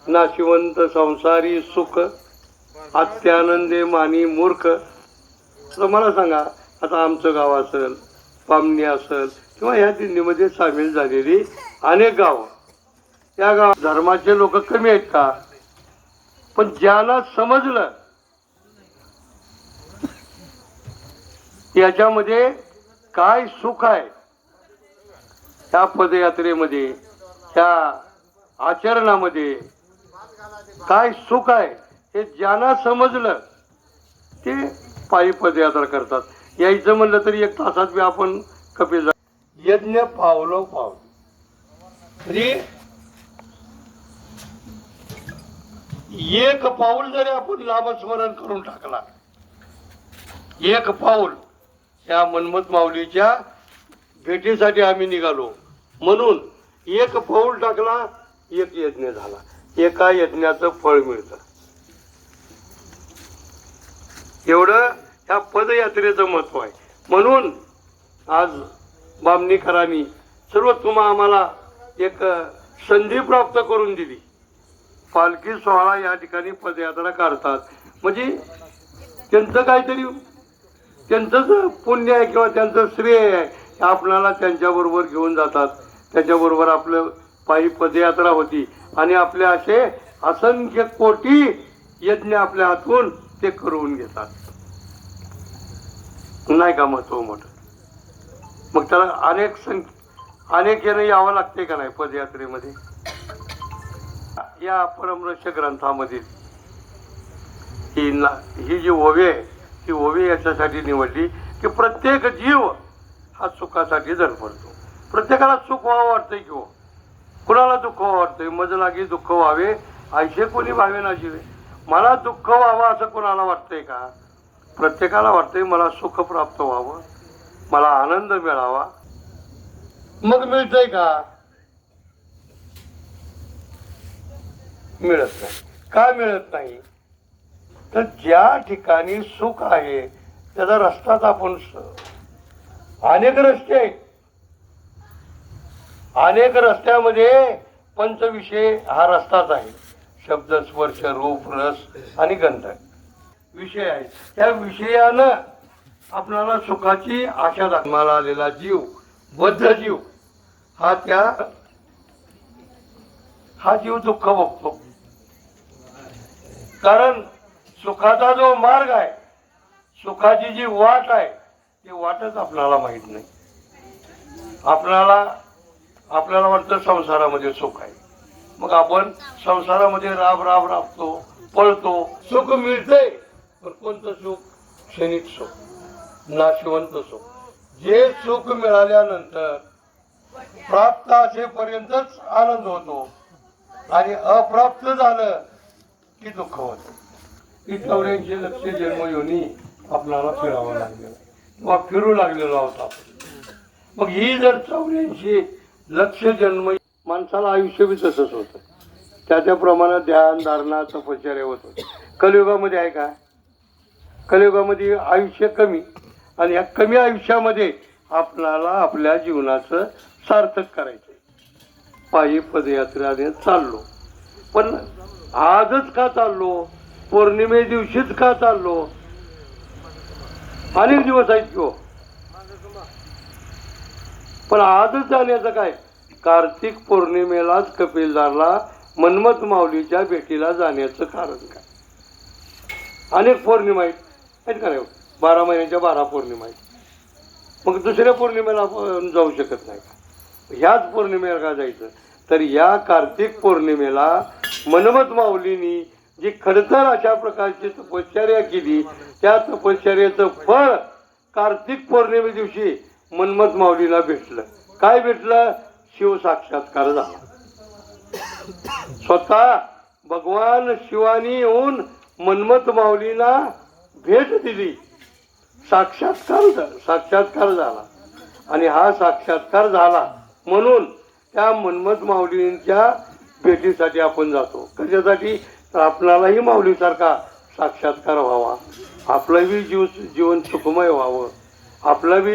नाशिवंत संसारी सुख अत्यानंदे मानी मूर्ख. तर मला सांगा, आता आमचं गाव असेल, पामणी असेल किंवा या दिंडीमध्ये सामील झालेली अनेक गाव, त्या गावात धर्माचे लोक कमी आहेत का? पण ज्याला समजलं याच्यामध्ये काय सुख आहे, त्या पदयात्रेमध्ये, त्या आचरणामध्ये काय सुख आहे, हे ज्यांना समजलं ते पायी पदयात्रा करतात. यायचं म्हणलं तरी 1 तासात बी आपण कपिल यज्ञ पावलो पाव. म्हणजे एक पाऊल जरी आपण नामस्मरण करून टाकला, एक पाऊल या मनमत माऊलीच्या भेटीसाठी आम्ही निघालो म्हणून एक पाऊल टाकला, एक यज्ञ झाला. एका यज्ञाचं फळ मिळतं. एवढं ह्या पदयात्रेचं महत्व आहे. म्हणून आज बामणीकरांनी सर्वोत्तम आम्हाला एक संधी प्राप्त करून दिली. पालखी सोहळा या ठिकाणी पदयात्रा काढतात म्हणजे त्यांचं काहीतरी त्यांचं पुण्य आहे किंवा त्यांचं श्रेय आहे. आपणाला त्यांच्याबरोबर घेऊन जातात. त्याच्याबरोबर आपलं पायी पदयात्रा होती आणि आपले असे असंख्य कोटी यज्ञ आपल्या हातून ते करून घेतात. नाही का महत्व मोठं? मग त्याला अनेक जण यावं लागते का नाही पदयात्रेमध्ये? या परमरहस्य ग्रंथामध्ये ही जी ओवी आहे, ती ओवी याच्यासाठी निवडली की प्रत्येक जीव हा सुखासाठी धडपडतो. प्रत्येकाला सुख व्हावं वाटतंय किंवा कुणाला दुःख व्हावं वाटतंय. मज लागी दुःख व्हावे ऐसे कोणी भावे ना जीवे. मला दुःख व्हावं असं कोणाला वाटतंय का? प्रत्येकाला वाटतंय मला सुख प्राप्त व्हावं, मला आनंद मिळावा. मग मिळतंय का? मिळत नाही. का मिळत नाही? तर ज्या ठिकाणी सुख आहे त्याचा रस्ताच आपण, अनेक रस्ते आहेत. अनेक रस्त्यामध्ये पंचविषय हा रस्ताच आहे. शब्द, स्पर्श, रूप, रस आणि गंध विषय आहेत. त्या विषयानं आपल्याला सुखाची आशा दाखवायला आलेला जीव, बद्ध जीव, हा जीव दुःख भोगतो. कारण सुखाचा जो मार्ग आहे, सुखाची जी वाट आहे, ती वाटच आपल्याला माहित नाही. आपल्याला वाटतं संसारामध्ये सुख आहे. मग आपण संसारामध्ये राबतो, पळतो. सुख मिळतंय पण कोणतं सुख? क्षणिक सुख, नाशवंत सुख. जे सुख मिळाल्यानंतर प्राप्त असेपर्यंतच आनंद होतो आणि अप्राप्त झालं की दुःख होतं. ही 84 लक्ष जन्मयोनी आपल्याला फिरावं लागलेलं किंवा फिरू लागलेला होता. मग ही जर 84 लक्ष जन्म, माणसाला आयुष्य बी तसंच होतं. त्याप्रमाणे ध्यान, धारणा, तपश्चर्या होत होते. कलियुगामध्ये आहे का? कलियुगामध्ये आयुष्य कमी आणि या कमी आयुष्यामध्ये आपल्याला आपल्या जीवनाचं सार्थक करायचंय. पायी पदयात्रेने चाललो, पण आजच का चाललो? पौर्णिमे दिवशीच का चाललो? अनेक दिवस आहेत की हो. पण आजच जाण्याचं काय? कार्तिक पौर्णिमेलाच कपिलदारला मनमत माऊलीच्या भेटीला जाण्याचं कारण काय? अनेक पौर्णिमा आहेत का नाही? 12 महिन्याच्या 12 पौर्णिमा आहेत. मग दुसऱ्या पौर्णिमेला आपण जाऊ शकत नाही का? ह्याच पौर्णिमेला का जायचं? तर या कार्तिक पौर्णिमेला मनमत माऊलींनी जी खडतर अशा प्रकारची तपश्चर्या केली, त्या तपश्चर्याचं फळ कार्तिक पौर्णिमे दिवशी मनमत माऊलीला भेटलं. काय भेटलं? शिव साक्षात्कार झाला. स्वतः भगवान शिवानी येऊन मनमत माऊलीला भेट दिली. साक्षात्कार झाला. आणि हा साक्षात्कार झाला म्हणून त्या मनमत माऊलींच्या भेटीसाठी आपण जातो. कशासाठी? तर आपल्यालाही माऊलीसारखा साक्षात्कार व्हावा, आपलंही जीवन सुखमय व्हावं, आपलं बी